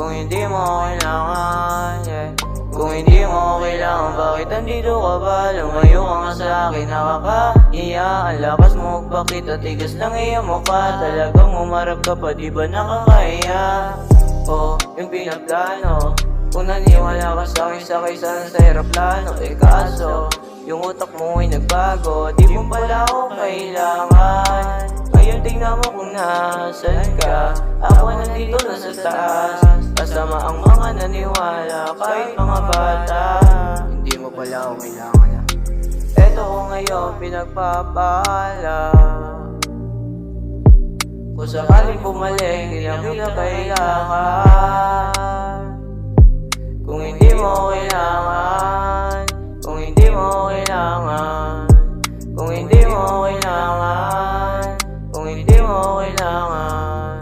Kung hindi mo kailangan, yeah. Kung hindi mo kailangan, bakit andito ka ba? Lumayo ka nga sa akin, nakakahiya. Ang lakas mo magpakita, tigas ng iyong mukha. Talagang umarap ka pa, di ba nakakahiya? Oh, yung pinaplano, kung naniwala ka sa'kin, sakay sana sa aeroplano. Kaso, yung utak mo ay nagbago, di mo pala ako kailangan. Ngayon tingnan mo kung nasan ka. Ako nandito na sa taas, kasama ang mga naniwala, kahit mga bata. Hindi mo pala ako kailangan. Eto ko ngayon pinagpapala. Kung sakaling bumalik, hindi ang kailangan. Kung hindi mo kailangan, kung hindi mo kailangan, kung hindi mo kailangan, kung hindi mo kailangan,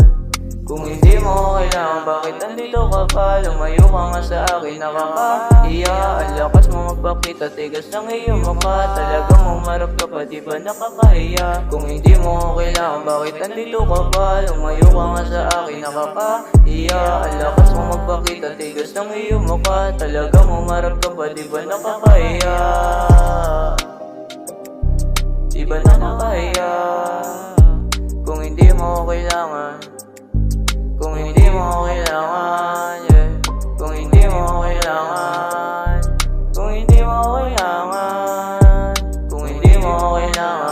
kung hindi mo kailangan, bakit nandito ka pa? Lumayo ka nga sa akin, nakakahiya. Ang lakas mo magpakita, tigas ng iyong mukha. Talagang umarap ka pa, di ba nakakahiya? Kung hindi mo kailangan, bakit nandito ka pa? Lumayo ka nga sa akin, nakakahiya. Ang lakas mo magpakita, tigas ng iyong mukha. Talagang umarap ka pa, di ba nakakahiya? Di ba nakakahiya? Kung hindi mo kailangan, kung hindi mo kailangan, yeah. Kung hindi mo kailangan, kung hindi mo kailangan, kung hindi mo kailangan.